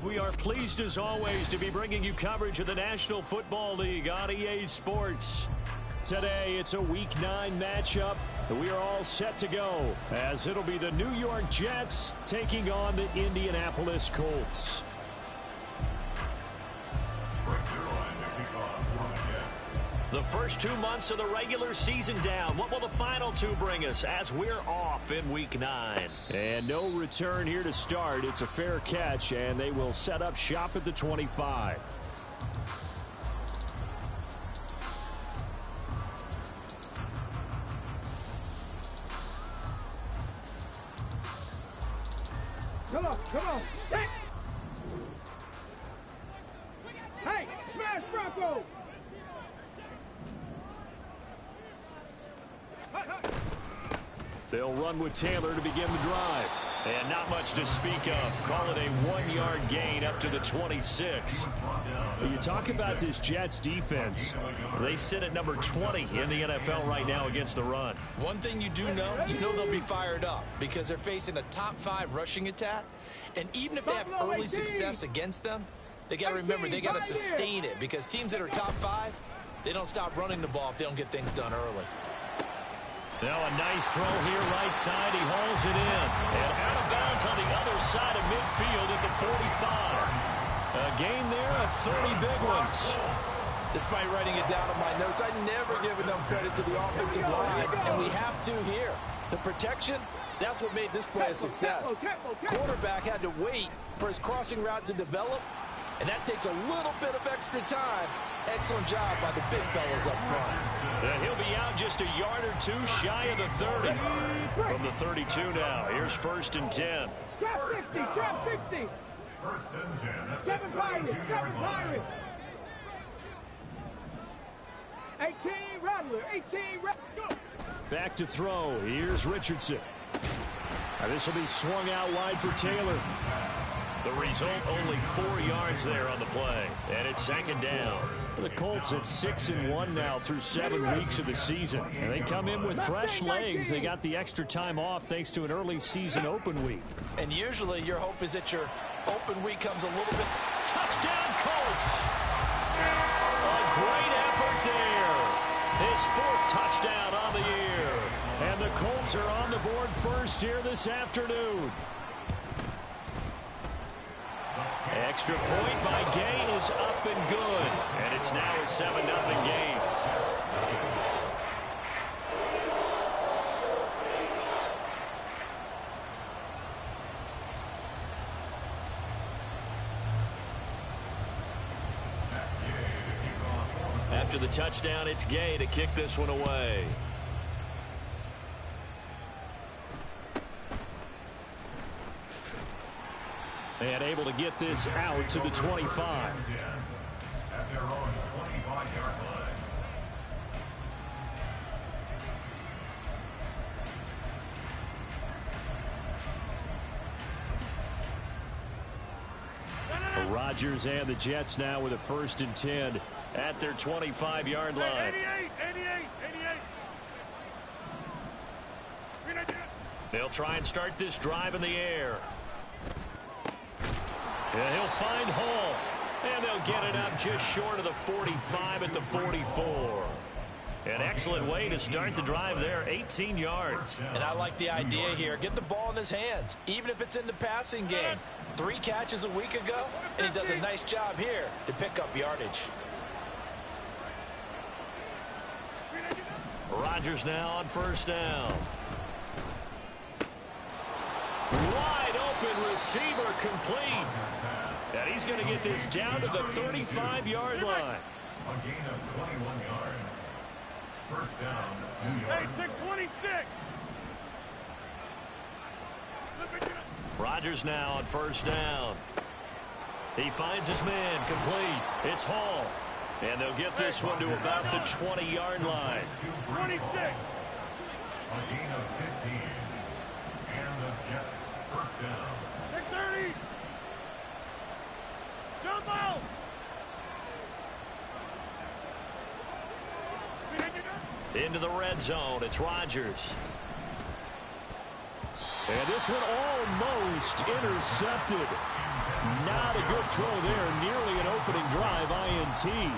We are pleased as always to be bringing you coverage of the National Football League on EA Sports. Today, it's a Week 9 matchup, and we are all set to go, as it'll be the New York Jets taking on the Indianapolis Colts. The first 2 months of the regular season down. What will the final two bring us as we're off in Week 9? And no return here to start. It's a fair catch, and they will set up shop at the 25. Come on. Hey, smash Bronco! They'll run with Taylor to begin the drive. And not much to speak of. Call it a 1-yard gain up to the 26. You talk about this Jets defense. They sit at number 20 in the NFL right now against the run. One thing you do know, they'll be fired up because they're facing a top 5 rushing attack. And even if they have early success against them, they got to remember they got to sustain it because teams that are top 5, they don't stop running the ball if they don't get things done early. Now a nice throw here right side. He hauls it in. And out of bounds on the other side of midfield at the 45. A gain there of 30 big ones. Despite writing it down on my notes, I never give enough credit to the offensive line, and we have to here. The protection, that's what made this play a success. Quarterback had to wait for his crossing route to develop, and that takes a little bit of extra time. Excellent job by the big fellas up front. And he'll be out just a yard or two shy of the 30. From the 32 now, here's 1st and 10. Trap 60, trap 60. 1st and 10. 7 Pirates, 7 Pirates. 18 Rattler, 18 Rattler. Back to throw. Here's Richardson. Now this will be swung out wide for Taylor. The result, only 4 yards there on the play. And it's 2nd down. The Colts at 6-1 now through 7 weeks of the season. And they come in with fresh legs. They got the extra time off thanks to an early season open week. And usually your hope is that your open week comes a little bit. Touchdown, Colts! A great effort there. His 4th touchdown on the year. And the Colts are on the board first here this afternoon. Extra point by Gain is up and good. And it's now a 7-0 game. After the touchdown, it's Gay to kick this one away. And able to get this out to the 25. At their own 25-yard line. Rodgers and the Jets now with a 1st and 10 at their 25-yard line. 88. They'll try and start this drive in the air. And he'll find Hall. And they'll get it up just short of the 45 at the 44. An excellent way to start the drive there, 18 yards. And I like the idea here. Get the ball in his hands, even if it's in the passing game. 3 catches a week ago, and he does a nice job here to pick up yardage. Rodgers now on 1st down. Wide open receiver complete. And he's going to get this down to the 35-yard line. A gain of 21 yards. 1st down, New York. Hey, 626. Rodgers now on 1st down. He finds his man complete. It's Hall. And they'll get this one to about the 20-yard line. 26. A gain of 15. And the Jets 1st down. 630. Jump out. Into the red zone. It's Rodgers. And this one almost intercepted. Not a good throw there. Nearly an opening drive INT.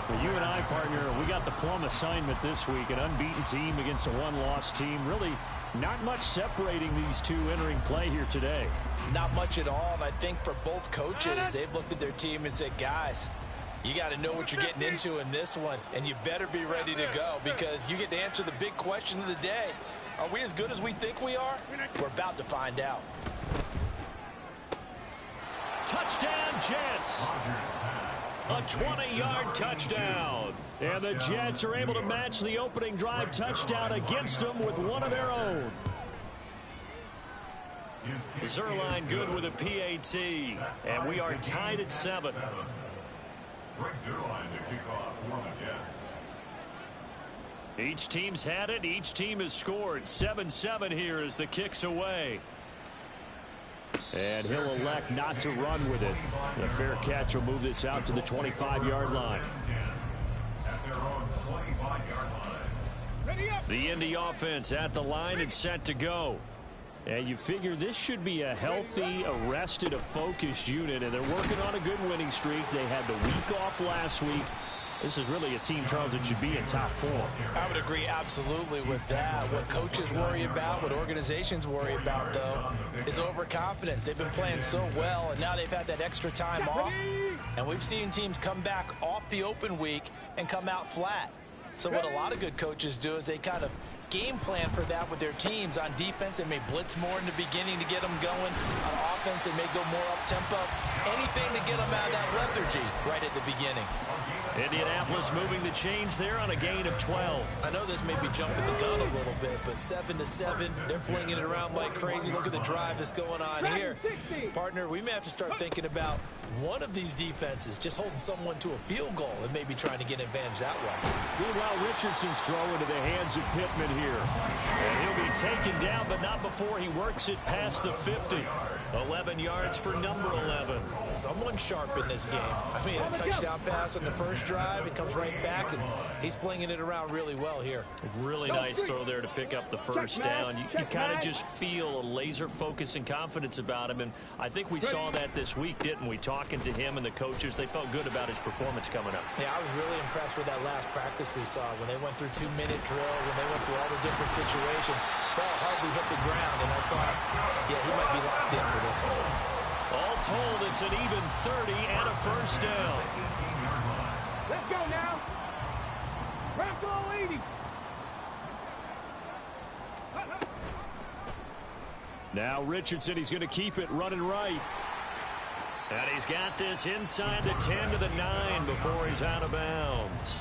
For you and I, partner, we got the plum assignment this week. An unbeaten team against a one-loss team. Really not much separating these two entering play here today. Not much at all. And I think for both coaches, they've looked at their team and said, guys, you got to know what you're getting into in this one. And you better be ready to go because you get to answer the big question of the day. Are we as good as we think we are? We're about to find out. Touchdown, Jets. A 20-yard touchdown. And the Jets are able to match the opening drive touchdown against them with one of their own. Zerline good with a PAT. And we are tied at 7. Greg Zerline to kick off for the Jets. Each team's had it. Each team has scored. 7-7 here as the kick's away. And he'll elect not to run with it. The fair catch will move this out to the 25-yard line. At their own 25-yard line. Ready up. The Indy offense at the line and set to go. And you figure this should be a healthy, a rested, a focused unit. And they're working on a good winning streak. They had the week off last week. This is really a team, Charles, that should be in top form. I would agree absolutely with that. What coaches worry about, what organizations worry about, though, is overconfidence. They've been playing so well, and now they've had that extra time off. And we've seen teams come back off the open week and come out flat. So what a lot of good coaches do is they kind of game plan for that with their teams. On defense, they may blitz more in the beginning to get them going. On offense, they may go more up-tempo. Anything to get them out of that lethargy right at the beginning. Indianapolis moving the chains there on a gain of 12. I know this may be jumping the gun a little bit, but 7-7, they're flinging it around like crazy. Look at the drive that's going on here. Partner, we may have to start thinking about one of these defenses just holding someone to a field goal and maybe trying to get an advantage that way. Meanwhile, Richardson's throw into the hands of Pittman here. And he'll be taken down, but not before he works it past the 50. 11 yards for number 11. Someone sharp in this game. I mean, a touchdown pass on the first drive. It comes right back, and he's flinging it around really well here. Really nice throw there to pick up the first down. You kind of just feel a laser focus and confidence about him, and I think we saw that this week, didn't we? Talking to him and the coaches, they felt good about his performance coming up. Yeah, I was really impressed with that last practice we saw when they went through 2-minute drill, when they went through all the different situations. Ball hardly hit the ground, and I thought, yeah, he might be locked in for this one. All told, it's an even 30 and a first down. Let's go now. Round goal 80. Now Richardson, he's going to keep it running right. And he's got this inside the 10 to the 9 before he's out of bounds.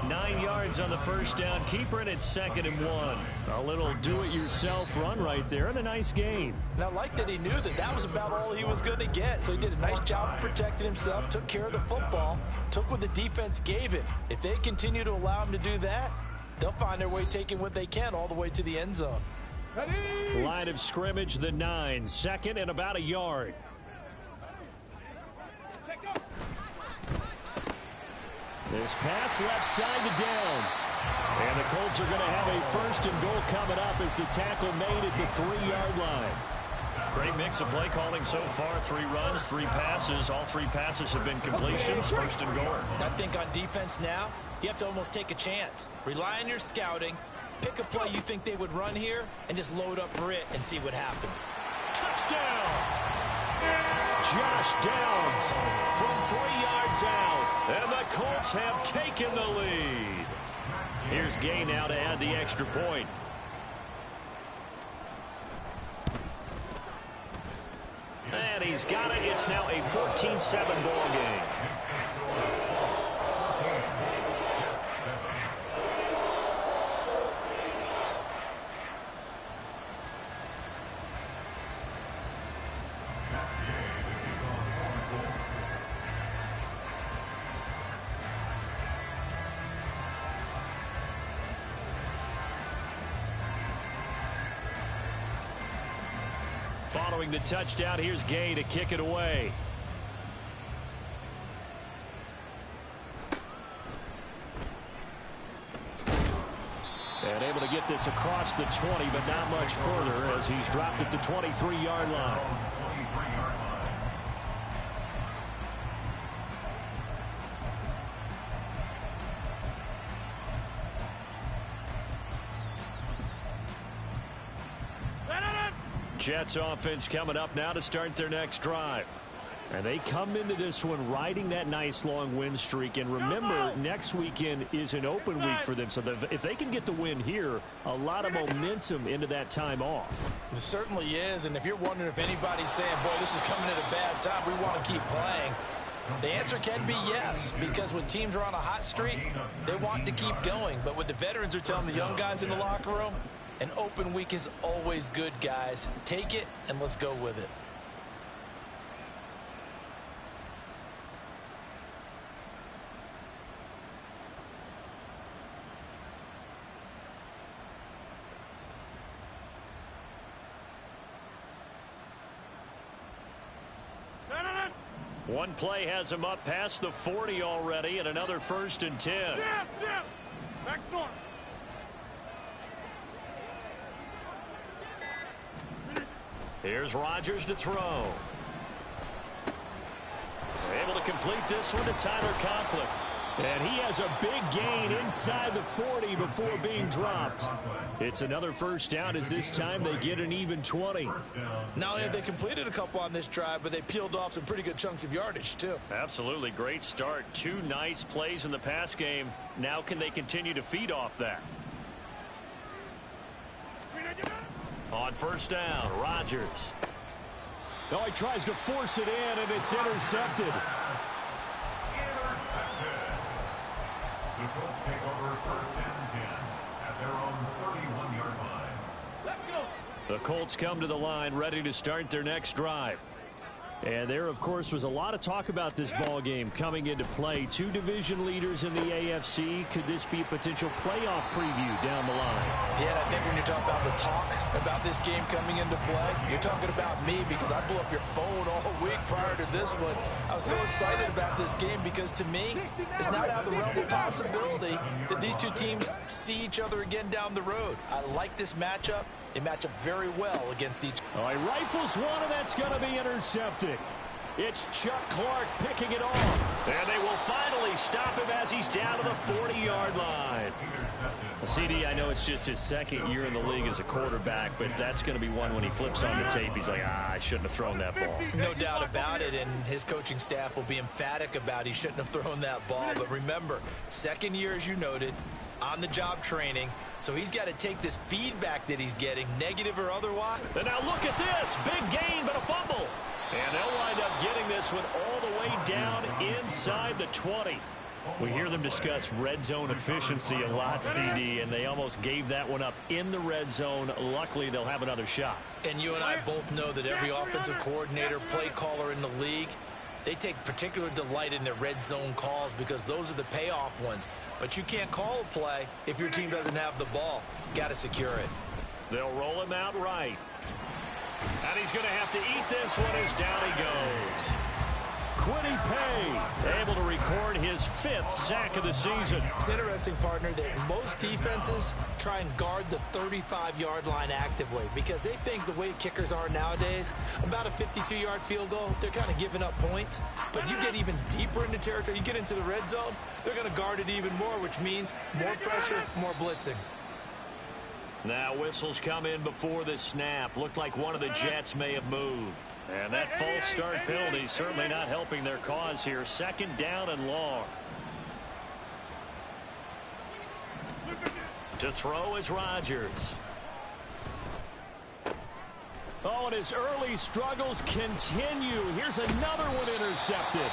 9 yards on the first down. Keeper, and it's 2nd and 1. A little do-it-yourself run right there, and a nice gain. And I like that he knew that that was about all he was going to get. So he did a nice job of protecting himself, took care of the football, took what the defense gave him. If they continue to allow him to do that, they'll find their way taking what they can all the way to the end zone. Ready? Line of scrimmage, the 9. 2nd and about a yard. This pass left side to Downs. And the Colts are going to have a 1st and goal coming up as the tackle made at the 3-yard line. Great mix of play calling so far. 3 runs, 3 passes. All 3 passes have been completions. 1st and goal. I think on defense now, you have to almost take a chance. Rely on your scouting. Pick a play you think they would run here and just load up for it and see what happens. Touchdown! Josh Downs from 3 yards out. And the Colts have taken the lead. Here's Gay now to add the extra point. And he's got it. It's now a 14-7 ball game. Following the touchdown, here's Gay to kick it away. And able to get this across the 20, but not much further as he's dropped at the 23-yard line. Jets offense coming up now to start their next drive. And they come into this one riding that nice long win streak. And remember, next weekend is an open week for them. So if they can get the win here, a lot of momentum into that time off. It certainly is. And if you're wondering if anybody's saying, boy, this is coming at a bad time, we want to keep playing, the answer can be yes. Because when teams are on a hot streak, they want to keep going. But what the veterans are telling the young guys in the locker room, an open week is always good, guys. Take it and let's go with it. One play has him up past the 40 already, and another 1st and 10. Back north. Here's Rodgers to throw. Able to complete this one to Tyler Conklin. And he has a big gain inside the 40 before being dropped. It's another 1st down as this time they get an even 20. Not only have they completed a couple on this drive, but they peeled off some pretty good chunks of yardage, too. Absolutely. Great start. 2 nice plays in the pass game. Now can they continue to feed off that? On 1st down, Rodgers. No, he tries to force it in, and it's intercepted. The Colts take over 1st and 10 at their own 31-yard line. Let's go. The Colts come to the line ready to start their next drive. And there, of course, was a lot of talk about this ball game coming into play. 2 division leaders in the AFC. Could this be a potential playoff preview down the line? Yeah, I think when you're talking about the talk about this game coming into play, you're talking about me because I blew up your phone all week prior to this one. I was so excited about this game because to me, it's not out of the realm of possibility that these 2 teams see each other again down the road. I like this matchup. They match up very well against each other. Oh, he rifles one, and that's going to be intercepted. It's Chuck Clark picking it off. And they will finally stop him as he's down to the 40-yard line. CD, I know it's just his 2nd year in the league as a quarterback, but that's going to be one when he flips on the tape. He's like, I shouldn't have thrown that ball. No doubt about it, and his coaching staff will be emphatic about he shouldn't have thrown that ball. But remember, 2nd year, as you noted, on-the-job training, so he's got to take this feedback that he's getting, negative or otherwise. And now look at this. Big gain, but a fumble. And they'll wind up getting this one all the way down inside the 20. We hear them discuss red zone efficiency a lot, CD, and they almost gave that one up in the red zone. Luckily, they'll have another shot. And you and I both know that every offensive coordinator, play caller in the league, they take particular delight in their red zone calls because those are the payoff ones. But you can't call a play if your team doesn't have the ball. Got to secure it. They'll roll him out right. And he's going to have to eat this one as down he goes. Quiddy Pay able to record his 5th sack of the season. It's interesting, partner, that most defenses try and guard the 35-yard line actively because they think the way kickers are nowadays, about a 52-yard field goal, they're kind of giving up points. But you get even deeper into territory, you get into the red zone, they're going to guard it even more, which means more pressure, more blitzing. Now whistles come in before the snap. Looked like one of the Jets may have moved. And that false start penalty certainly not helping their cause here. 2nd down and long. To throw is Rodgers. Oh, and his early struggles continue. Here's another one intercepted.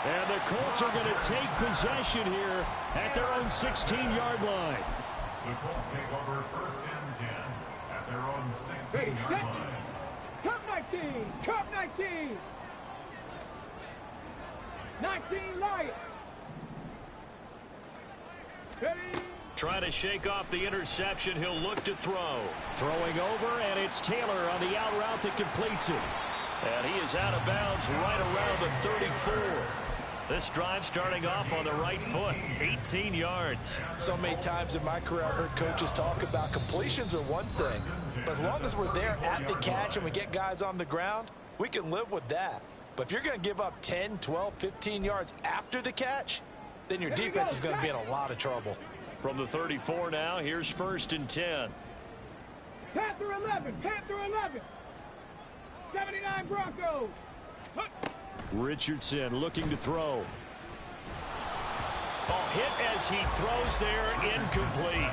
And the Colts are going to take possession here at their own 16-yard line. The Colts take over 1st and 10 at their own 16-yard line. Cup 19! Cup 19! 19 Lions! Ready? Trying to shake off the interception. He'll look to throw. Throwing over, and it's Taylor on the out route that completes it. And he is out of bounds right around the 34. This drive starting off on the right foot, 18 yards. So many times in my career I've heard coaches talk about completions are one thing, but as long as we're there at the catch and we get guys on the ground, we can live with that. But if you're going to give up 10, 12, 15 yards after the catch, then your defense is going to be in a lot of trouble. From the 34 now, here's 1st and 10. Panther 11, Panther 11. 79 Broncos. Richardson looking to throw. Ball hit as he throws there, incomplete.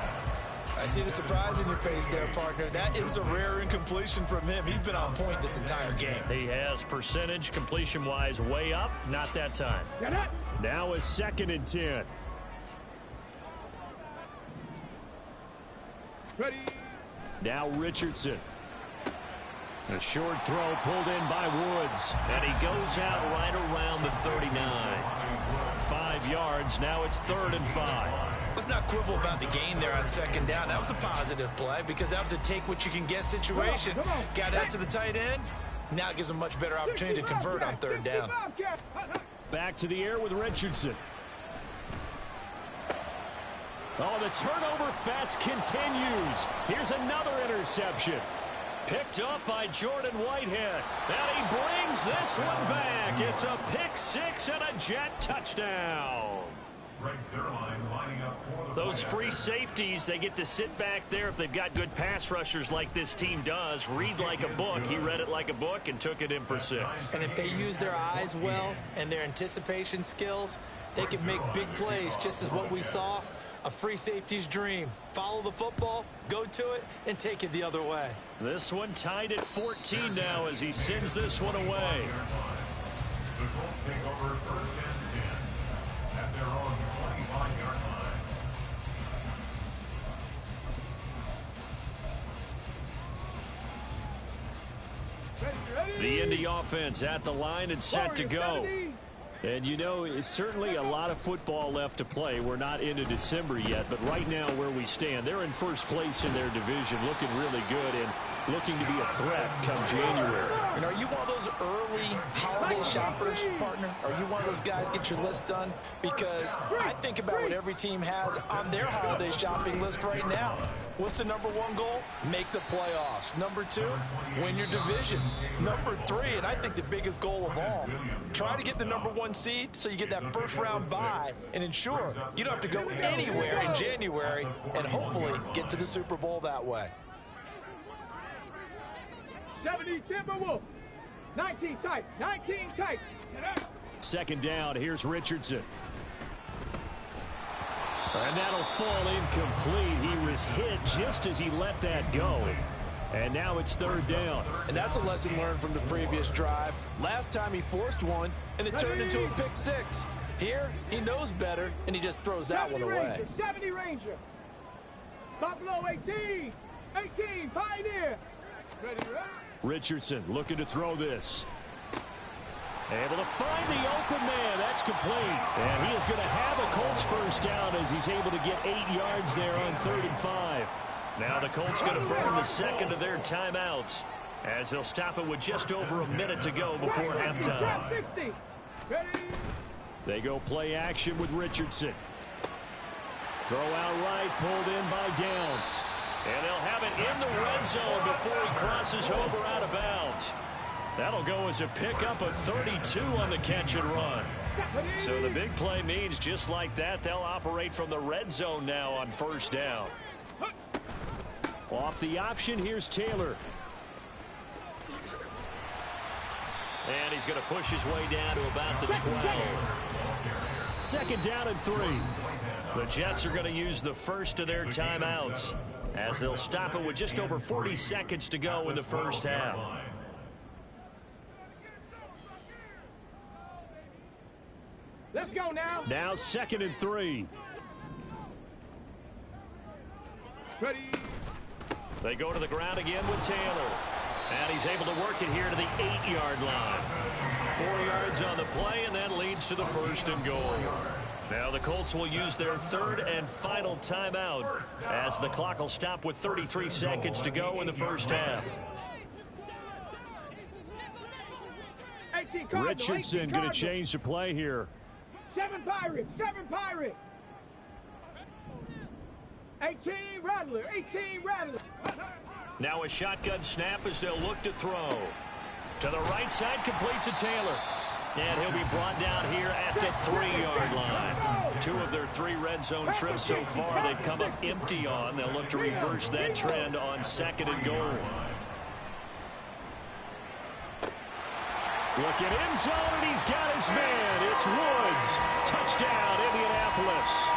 I see the surprise in your face there, partner. That is a rare incompletion from him. He's been on point this entire game. He has percentage completion-wise way up, not that time. Now a 2nd and 10. Ready. Now Richardson. A short throw pulled in by Woods. And he goes out right around the 39. 5 yards. Now it's 3rd and 5. Let's not quibble about the gain there on 2nd down. That was a positive play because that was a take-what-you-can-get situation. Got out to the tight end. Now it gives him a much better opportunity to convert on 3rd down. Back to the air with Richardson. Oh, the turnover fest continues. Here's another interception. Picked up by Jordan Whitehead. And he brings this one back. It's a pick 6 and a Jet touchdown. Those free safeties, they get to sit back there if they've got good pass rushers like this team does. Read like a book. He read it like a book and took it in for 6. And if they use their eyes well and their anticipation skills, they can make big plays, just as what we saw. A free safety's dream. Follow the football, go to it, and take it the other way. This one tied at 14 now as he sends this one away. The Colts take over 1st and 10 at their own 25-yard line. The Indy offense at the line and set to go. And, you know, it's certainly a lot of football left to play. We're not into December yet, but right now where we stand, they're in 1st place in their division, looking really good and looking to be a threat come January. And are you one of those early holiday shoppers, partner? Are you one of those guys get your list done? Because I think about what every team has on their holiday shopping list right now. What's the number 1 goal? Make the playoffs. Number 2, win your division. Number 3, and I think the biggest goal of all, try to get the number 1 seed so you get that 1st round bye and ensure you don't have to go anywhere in January and hopefully get to the Super Bowl that way. 70 Timberwolf. 19 tight. 19 tight. 2nd down. Here's Richardson. And that'll fall incomplete. He was hit just as he let that go. And now it's 3rd down. And that's a lesson learned from the previous drive. Last time he forced one, and it turned into a pick 6. Here, he knows better, and he just throws that one away. 70 Ranger. Buffalo 18. 18 Pioneer. Ready, Richardson looking to throw this. Able to find the open man. That's complete. And he is going to have a Colts 1st down as he's able to get 8 yards there on 3rd and 5. Now the Colts going to burn the 2nd of their timeouts as they'll stop it with just over a minute to go before halftime. They go play action with Richardson. Throw out right, pulled in by Downs. And they'll have it in the red zone before he crosses over out of bounds. That'll go as a pickup of 32 on the catch and run. So the big play means just like that, they'll operate from the red zone now on 1st down. Off the option, here's Taylor. And he's going to push his way down to about the 12. 2nd down and 3. The Jets are going to use the 1st of their timeouts as they'll stop it with just over 40 seconds to go in the 1st half. Let's go now. Now 2nd and 3. Ready. They go to the ground again with Taylor. And he's able to work it here to the 8-yard line. 4 yards on the play, and that leads to the 1st and goal. Now the Colts will use their 3rd and final timeout as the clock will stop with 33 seconds to go in the 1st half. Richardson going to change the play here. 7 Pirates. 7 Pirates. 18 Rattler. 18 Rattler. Now a shotgun snap as they'll look to throw. To the right side, complete to Taylor. And he'll be brought down here at the 3-yard line. 2 of their 3 red zone trips so far they've come up empty on. They'll look to reverse that trend on 2nd and goal. Looking in zone, and he's got his man. It's Woods. Touchdown, Indianapolis.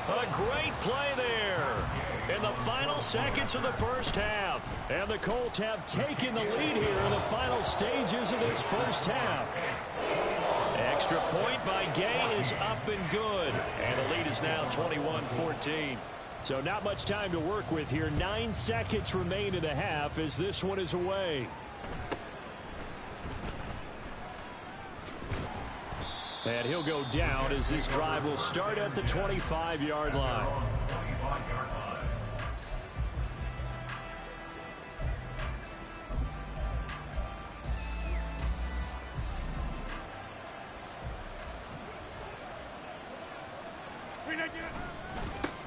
A great play there in the final seconds of the first half. And the Colts have taken the lead here in the final stages of this first half. Extra point by Gay is up and good. And the lead is now 21-14. So not much time to work with here. 9 seconds remain in the half as this one is away. And he'll go down as this drive will start at the 25-yard line.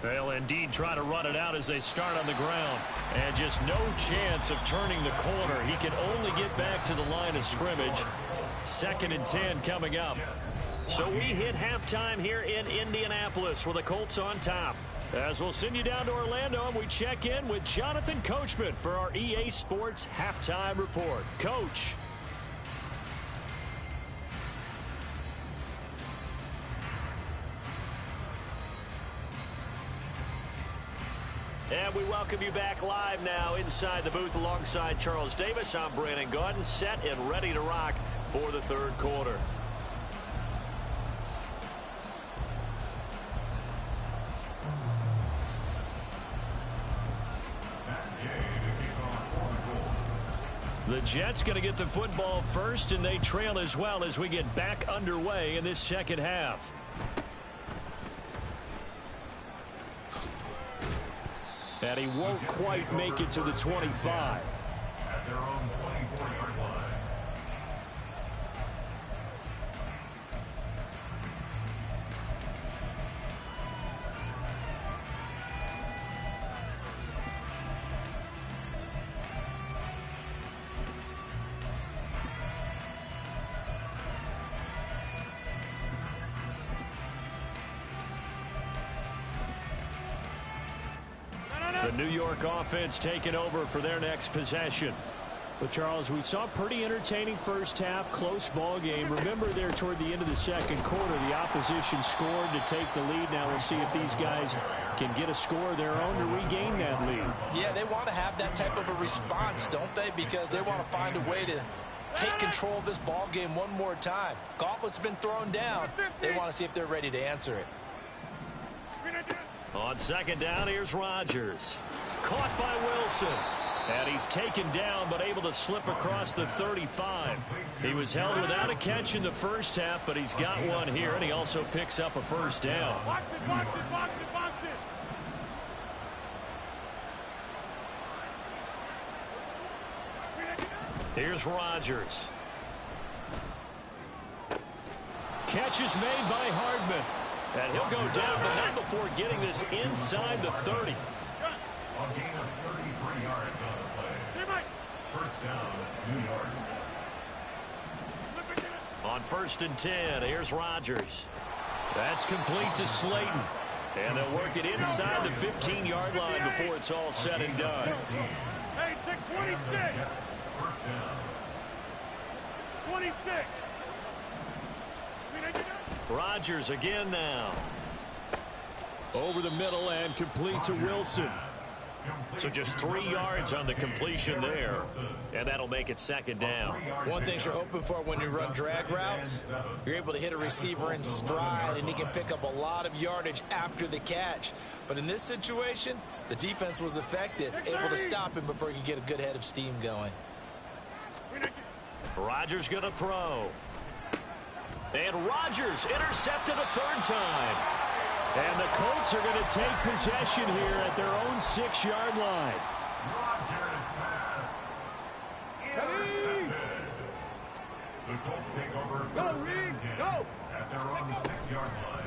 They'll indeed try to run it out as they start on the ground. And just no chance of turning the corner. He can only get back to the line of scrimmage. 2nd and 10 coming up. So we hit halftime here in Indianapolis with the Colts on top. As we'll send you down to Orlando, and we check in with Jonathan Coachman for our EA Sports Halftime Report. Coach. And we welcome you back live now inside the booth alongside Charles Davis. I'm Brandon Gaudin, set and ready to rock for the 3rd quarter. The Jets going to get the football first, and they trail as well as we get back underway in this second half. And he won't quite make it to the 25. At their own 24-yard line. The New York offense taking over for their next possession. But, Charles, we saw a pretty entertaining first half, close ball game. Remember there toward the end of the 2nd quarter, the opposition scored to take the lead. Now we'll see if these guys can get a score of their own to regain that lead. Yeah, they want to have that type of a response, don't they? Because they want to find a way to take control of this ball game one more time. Gauntlet's been thrown down. They want to see if they're ready to answer it. On 2nd down, here's Rodgers. Caught by Wilson. And he's taken down, but able to slip across the 35. He was held without a catch in the first half, but he's got one here, and he also picks up a first down. Box it, box it, box it, box it. Here's Rodgers. Catch is made by Hardman. And he'll go down, but not before getting this inside the 30. A gain of 33 yards on the play. First down, New York. On 1st and 10, here's Rodgers. That's complete to Slayton. And they'll work it inside the 15-yard line before it's all said and done. Hey, 26. First down. 26. Rodgers again now. Over the middle and complete to Wilson. So just 3 yards on the completion there. And that'll make it 2nd down. One thing you're hoping for when you run drag routes, you're able to hit a receiver in stride, and he can pick up a lot of yardage after the catch. But in this situation, the defense was effective, able to stop him before he could get a good head of steam going. Rodgers going to throw. And Rodgers intercepted a 3rd time. And the Colts are going to take possession here at their own 6-yard line. Rodgers pass intercepted. The Colts take over Go, first Reed, and 10 go. at their own 6-yard line.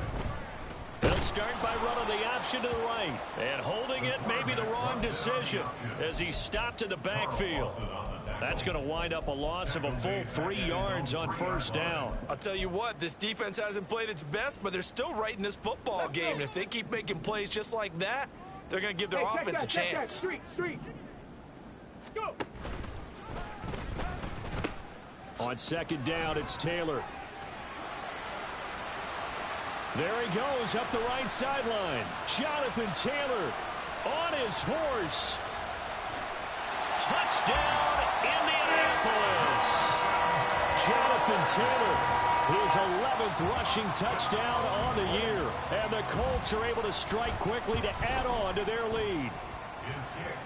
They'll start by running the option to the right. And holding it may be the wrong decision as he stopped in the backfield. That's going to wind up a loss of a full 3 yards on first down. I'll tell you what, this defense hasn't played its best, but they're still right in this football game. And if they keep making plays just like that, they're going to give their offense a chance. Street. Go. On second down, it's Taylor. There he goes up the right sideline. Jonathan Taylor on his horse. Touchdown, Indianapolis. Jonathan Taylor, his 11th rushing touchdown on the year. And the Colts are able to strike quickly to add on to their lead.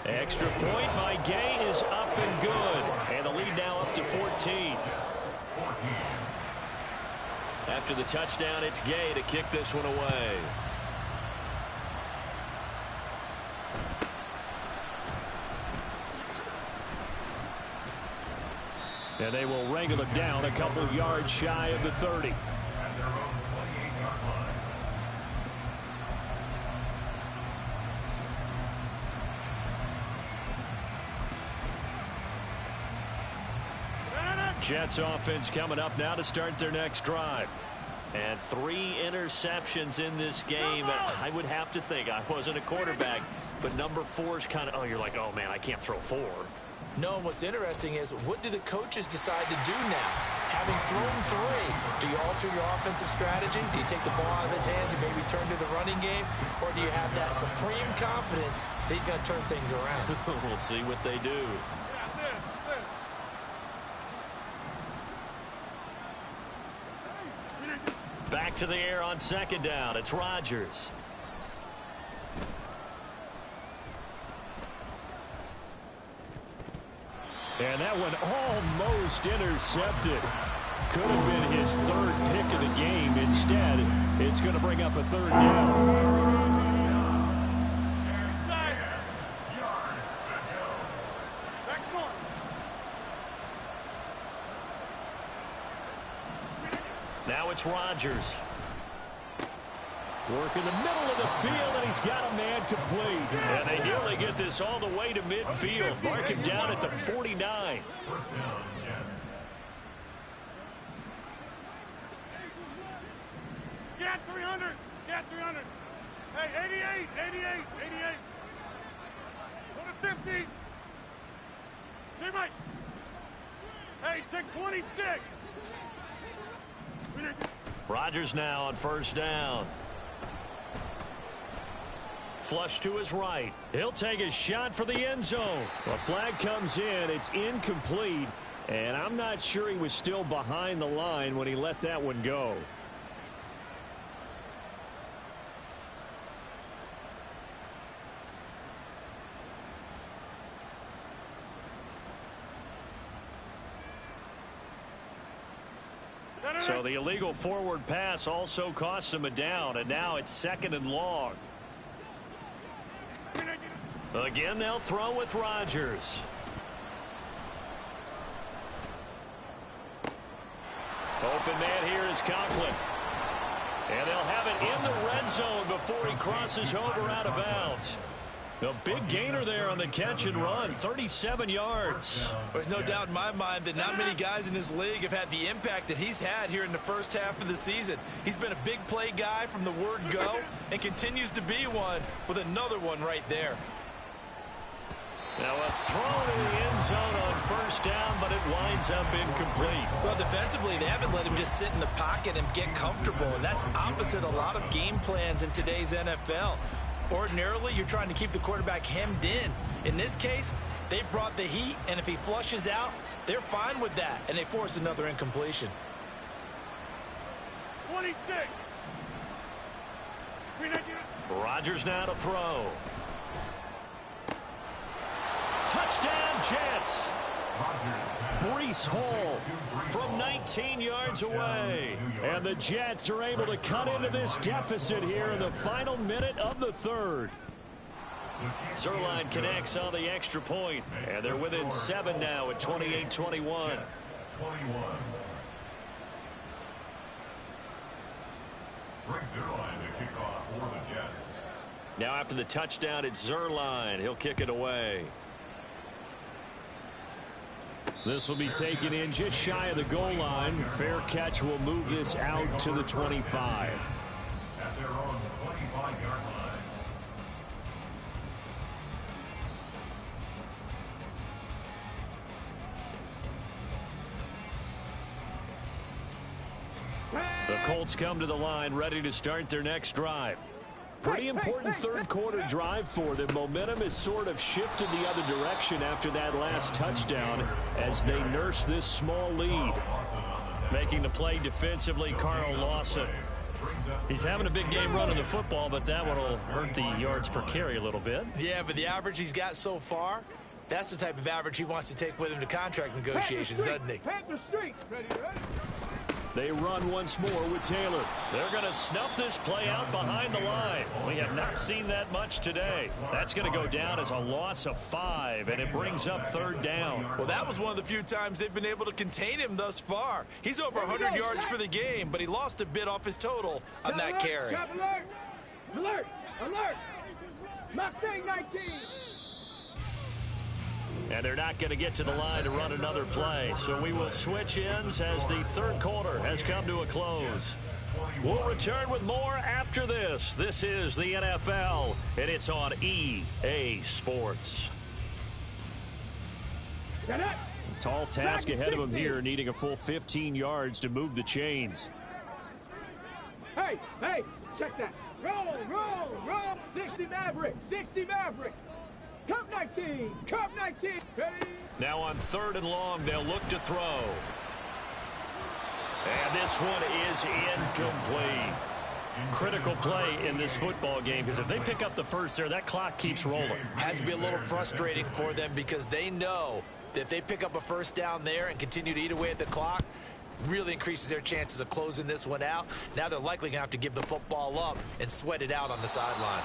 Extra point by Gay is up and good. And the lead now up to 14. After the touchdown, it's Gay to kick this one away. And they will wrangle it down a couple yards shy of the 30. At their own 28-yard line. Jets offense coming up now to start their next drive. And 3 interceptions in this game. I would have to think, I wasn't a quarterback, but number 4 is kind of, you're like, oh man, I can't throw 4. No, what's interesting is, what do the coaches decide to do now? Having thrown 3, do you alter your offensive strategy? Do you take the ball out of his hands and maybe turn to the running game? Or do you have that supreme confidence that he's going to turn things around? We'll see what they do. Back to the air on second down. It's Rodgers. And that one almost intercepted. Could have been his 3rd pick of the game. Instead, it's going to bring up a 3rd down. Now it's Rodgers. Work in the middle of the field, and he's got a man complete. And they nearly get this all the way to midfield. Mark him down at the 49. First down, Jets. Get 300. Get 300. Hey, 88. Go to 50. Teammate. Hey, take 26. Rodgers now on first down. Flush to his right. He'll take a shot for the end zone. The flag comes in. It's incomplete. And I'm not sure he was still behind the line when he let that one go. So the illegal forward pass also costs him a down, and now it's 2nd and long. Again, they'll throw with Rodgers. Open man here is Conklin. And they'll have it in the red zone before he crosses over out of bounds. A big gainer there on the catch and run, 37 yards. There's no doubt in my mind that not many guys in this league have had the impact that he's had here in the first half of the season. He's been a big play guy from the word go and continues to be one with another one right there. Now a throw to the end zone on first down, but it winds up incomplete. Well, defensively, they haven't let him just sit in the pocket and get comfortable, and that's opposite a lot of game plans in today's NFL. Ordinarily, you're trying to keep the quarterback hemmed in. In this case, they brought the heat, and if he flushes out, they're fine with that, and they force another incompletion. 26. Rodgers now to throw. Touchdown, Jets. Breece Hall from 19 yards away. And the Jets are able to cut into this deficit here in the final minute of the 3rd. Zerline connects on the extra point, and they're within 7 now at 28-21. Brings Zerline to kick off for the Jets. Now after the touchdown, it's Zerline. He'll kick it away. This will be taken in just shy of the goal line. Fair catch will move this out to the 25. At their own 25-yard line. The Colts come to the line ready to start their next drive. Pretty important third quarter drive for them. Momentum has sort of shifted the other direction after that last touchdown as they nurse this small lead. Making the play defensively, Carl Lawson. He's having a big game running the football, but that one will hurt the yards per carry a little bit. Yeah, but the average he's got so far, that's the type of average he wants to take with him to contract negotiations, doesn't he? They run once more with Taylor. They're going to snuff this play out behind the line. We have not seen that much today. That's going to go down as a loss of 5, and it brings up third down. Well, that was one of the few times they've been able to contain him thus far. He's over 100 yards for the game, but he lost a bit off his total on that carry. Alert! Alert! Alert! Mustang 19! And they're not going to get to the line to run another play. So we will switch ends as the third quarter has come to a close. We'll return with more after this. This is the NFL, and it's on EA Sports. Tall task ahead of him here, needing a full 15 yards to move the chains. Hey, check that. Roll. 60 Maverick, 60 Maverick. Cup 19, Cup 19. Ready? Now on 3rd and long, they'll look to throw. And this one is incomplete. Critical play in this football game, because if they pick up the first there, that clock keeps rolling. Has to be a little frustrating for them because they know that if they pick up a first down there and continue to eat away at the clock, really increases their chances of closing this one out. Now they're likely going to have to give the football up and sweat it out on the sideline.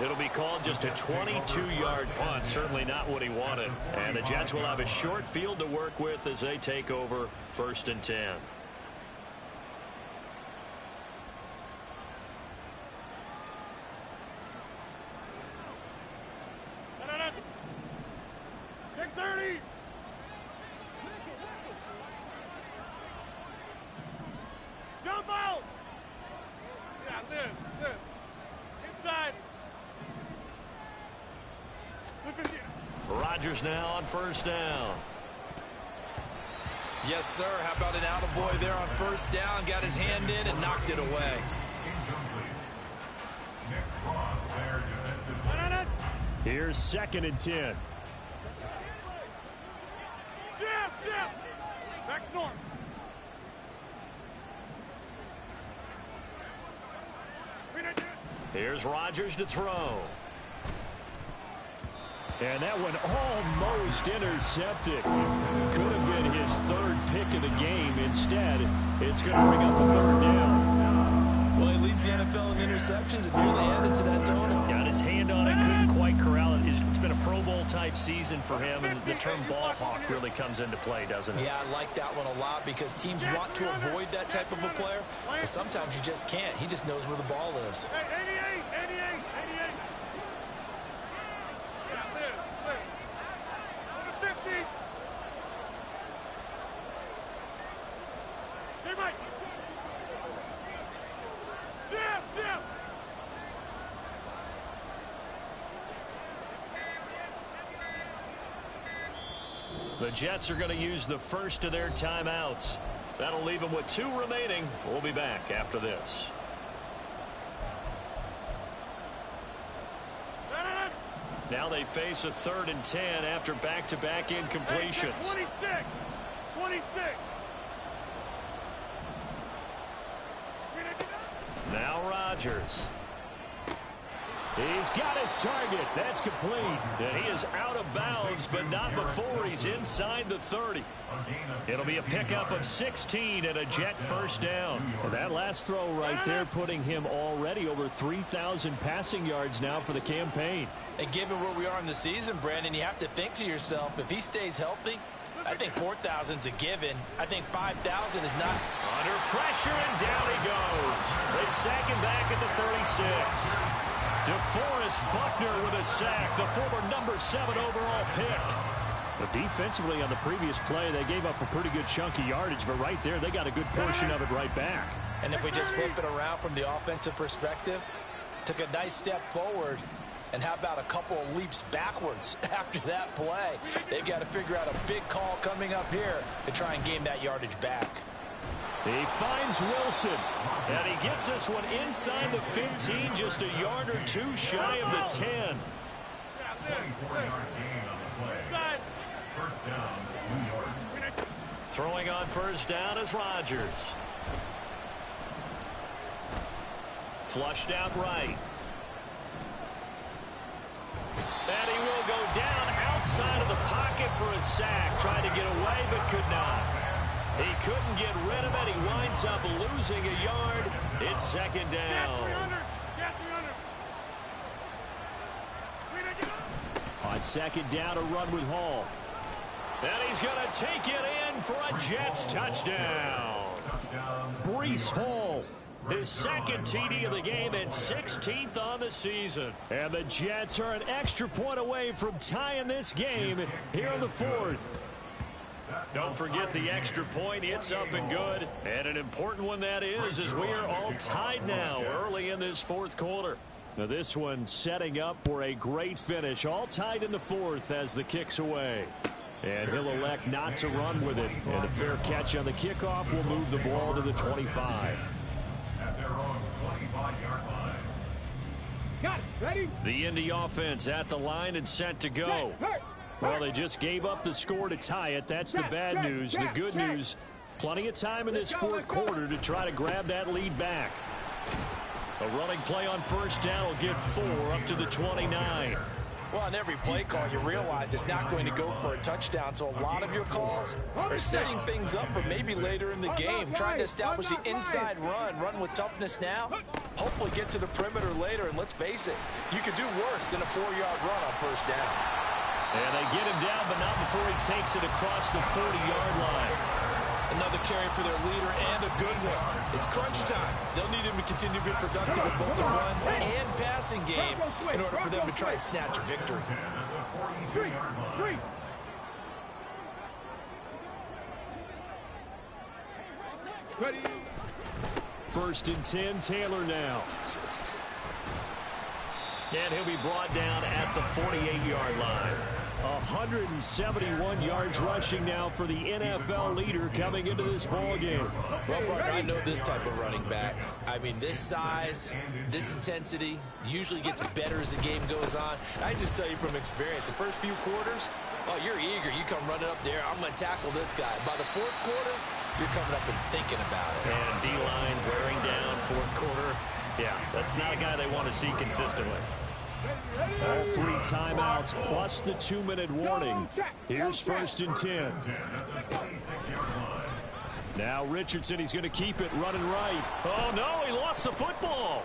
It'll be called just a 22-yard punt, certainly not what he wanted. And the Jets will have a short field to work with as they take over 1st and 10. Jump out! Yeah, this. Inside. Rodgers now on 1st down. Yes, sir. How about an attaboy there on 1st down? Got his hand in and knocked it away. Here's 2nd and 10. Jim! Back north. Here's Rodgers to throw. And that one almost intercepted. Could have been his 3rd pick of the game. Instead, it's going to bring up a 3rd down. Well, he leads the NFL in interceptions and nearly added to that total. Got his hand on it, couldn't quite corral it. It's been a Pro Bowl type season for him, and the term ball hawk really comes into play, doesn't it? Yeah, I like that one a lot because teams want to avoid that type of a player, but sometimes you just can't. He just knows where the ball is. Hey, 88. Yeah, this. 50. Hey, Mike. Jim. The Jets are going to use the first of their timeouts. That'll leave them with 2 remaining. We'll be back after this. Now they face a 3rd and 10 after back-to-back incompletions. 26. Now Rodgers. He's got his target. That's complete. And he is out of bounds, but not before he's inside the 30. It'll be a pickup of 16 and a Jet 1st down. And that last throw right there putting him already over 3,000 passing yards now for the campaign. And given where we are in the season, Brandon, you have to think to yourself, if he stays healthy, I think 4,000's a given. I think 5,000 is not. Under pressure, and down he goes. They sack him back at the 36. DeForest Buckner with a sack, the former number 7 overall pick. But defensively on the previous play, they gave up a pretty good chunk of yardage, but right there, they got a good portion of it right back. And if we just flip it around from the offensive perspective, took a nice step forward, and how about a couple of leaps backwards after that play? They've got to figure out a big call coming up here to try and gain that yardage back. He finds Wilson, and he gets this one inside the 15, just a yard or two shy of the 10. 24-yard gain on the play. First down, New York. Throwing on first down is Rodgers. Flushed out right. And he will go down outside of the pocket for a sack. Tried to get away, but could not. He couldn't get rid of it. He winds up losing a yard. It's second down. On second down, a run with Hall. And he's going to take it in for a Jets touchdown. Breece Hall, his second TD of the game and 16th on the season. And the Jets are an extra point away from tying this game here in the fourth. Don't forget the extra point. It's up and good. And an important one that is, as we are all tied now early in this fourth quarter. Now this one setting up for a great finish. All tied in the fourth as the kick's away. And he'll elect not to run with it. And a fair catch on the kickoff will move the ball to the 25. At their own 25-yard line. Got it. Ready? The Indy offense at the line and set to go. Well, they just gave up the score to tie it. That's the bad news. The good news, plenty of time in this fourth quarter to try to grab that lead back. A running play on first down will get 4 up to the 29. Well, on every play call, you realize it's not going to go for a touchdown. So a lot of your calls are setting things up for maybe later in the game, trying to establish the inside run with toughness now, hopefully get to the perimeter later. And let's face it, you could do worse than a 4-yard run on first down. And they get him down, but not before he takes it across the 40-yard line. Another carry for their leader, and a good one. It's crunch time. They'll need him to continue to be productive in both the run and passing game in order for them to try and snatch a victory. Three. Ready? First and 10, Taylor now. And he'll be brought down at the 48-yard line. 171 yards rushing now for the NFL leader coming into this ball game. Well, partner, I know this type of running back. I mean, this size, this intensity usually gets better as the game goes on. I just tell you from experience, the first few quarters, oh, you're eager. You come running up there, I'm going to tackle this guy. By the fourth quarter, you're coming up and thinking about it. And D-line wearing down fourth quarter. Yeah, that's not a guy they want to see consistently. All 3 timeouts plus the 2-minute warning. Here's first and 10. Now Richardson, he's going to keep it running right. Oh, no, he lost the football.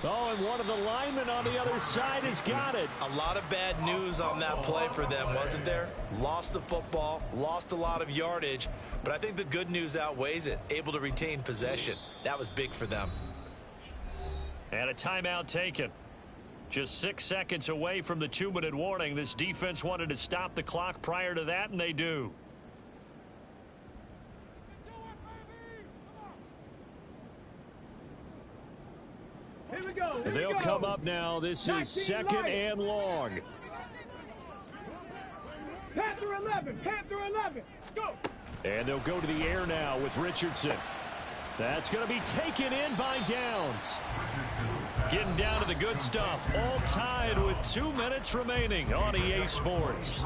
Oh, and one of the linemen on the other side has got it. A lot of bad news on that play for them, wasn't there? Lost the football, lost a lot of yardage, but I think the good news outweighs it. Able to retain possession. That was big for them. And a timeout taken. Just 6 seconds away from the 2-minute warning. This defense wanted to stop the clock prior to that, and they do. Here we go. They'll come up now. This is second and long. Panther 11. Go. And they'll go to the air now with Richardson. That's going to be taken in by Downs. Getting down to the good stuff. All tied with 2 minutes remaining on EA Sports.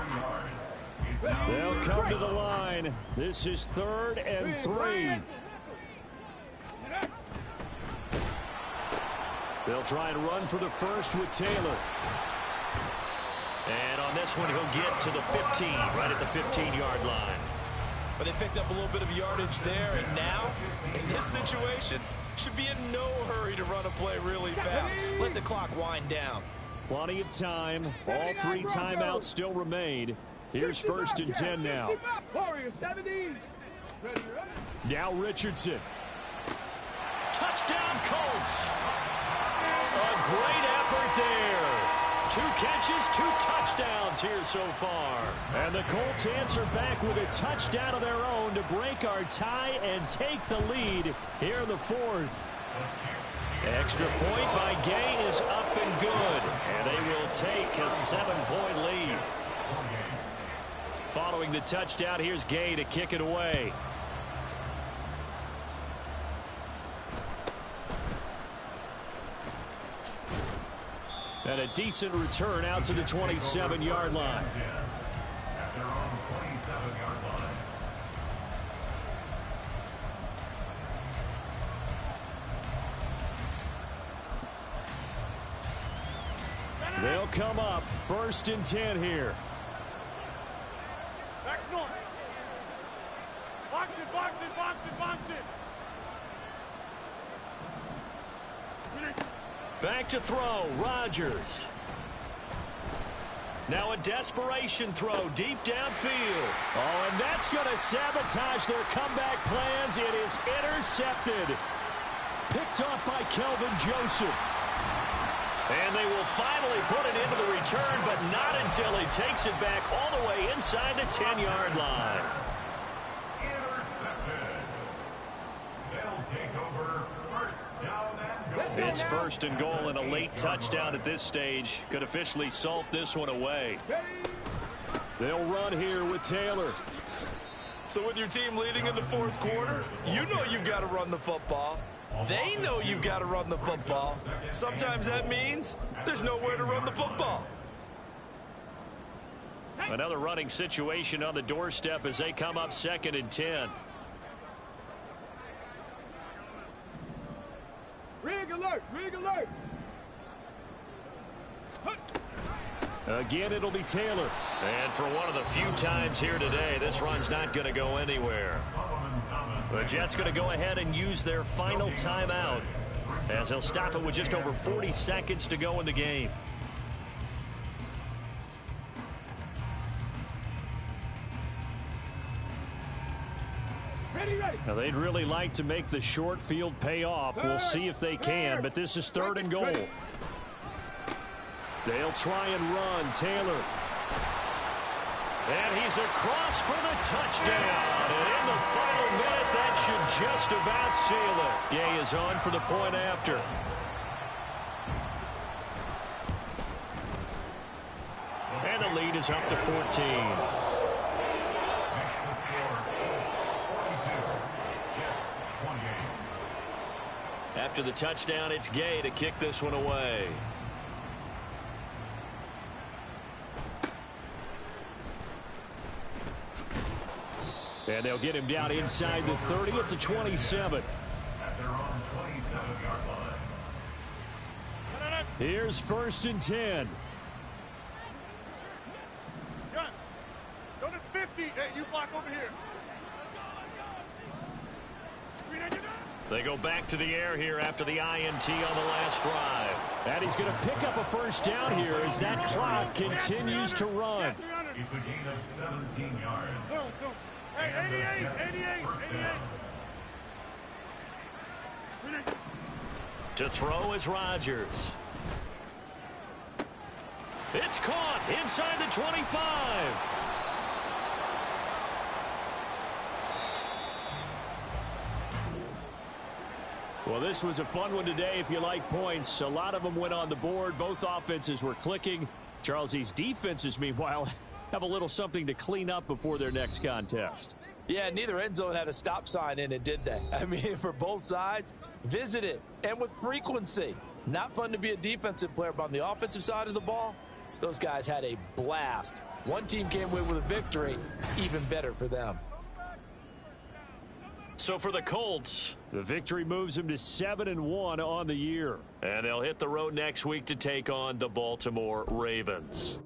They'll come to the line. This is 3rd and 3. They'll try and run for the first with Taylor. And on this one, he'll get to the 15, right at the 15-yard line. But they picked up a little bit of yardage there, and now, in this situation, should be in no hurry to run a play really fast. Let the clock wind down. Plenty of time. All 3 timeouts still remain. Here's 1st and 10 now. Warriors 70. Ready, ready. Now Richardson. Touchdown Colts. A great effort there. 2 catches, 2 touchdowns here so far. And the Colts answer back with a touchdown of their own to break our tie and take the lead here in the 4th. Extra point by Gay is up and good. And they will take a 7-point lead. Following the touchdown, here's Gay to kick it away. And a decent return out to the 27-yard line. At their own 27-yard line. They'll come up 1st and 10 here. Back north. Box it, box it, box it, box it. Back to throw, Rodgers. Now a desperation throw deep downfield. Oh, and that's going to sabotage their comeback plans. It is intercepted. Picked off by Kelvin Joseph. And they will finally put it into the return, but not until he takes it back all the way inside the 10-yard line. Intercepted. They'll take over 1st down and goal. It's 1st and goal, and a late touchdown at this stage could officially salt this one away. They'll run here with Taylor. So with your team leading in the 4th quarter, you know you've got to run the football. They know you've got to run the football. Sometimes that means there's nowhere to run the football. Another running situation on the doorstep as they come up 2nd and 10. Rig alert, rig alert. Again, it'll be Taylor. And for one of the few times here today, this run's not going to go anywhere. The Jets going to go ahead and use their final timeout as they'll stop it with just over 40 seconds to go in the game. Ready, ready. Now, they'd really like to make the short field pay off. We'll see if they can, but this is 3rd and goal. They'll try and run. Taylor. And he's across for the touchdown. And in the final minute, that should just about seal it. Gay is on for the point after. And the lead is up to 14. After the touchdown, it's Gay to kick this one away. And they'll get him down inside the 30 at the 27. At their own 27-yard line. Here's 1st and 10. Gun. Go to 50. Hey, you block over here. They go back to the air here after the INT on the last drive. And he's going to pick up a 1st down here as that clock continues to run. It's a gain of 17 yards. Hey, 88, 88, 88. To throw is Rodgers. It's caught inside the 25. Well, this was a fun one today if you like points. A lot of them went on the board. Both offenses were clicking. Charles, these defenses, meanwhile, have a little something to clean up before their next contest. Yeah, neither end zone had a stop sign in it, did they? I mean, for both sides, visit it, and with frequency. Not fun to be a defensive player, but on the offensive side of the ball, those guys had a blast. One team came away with a victory, even better for them. So for the Colts, the victory moves them to 7-1 on the year. And they'll hit the road next week to take on the Baltimore Ravens.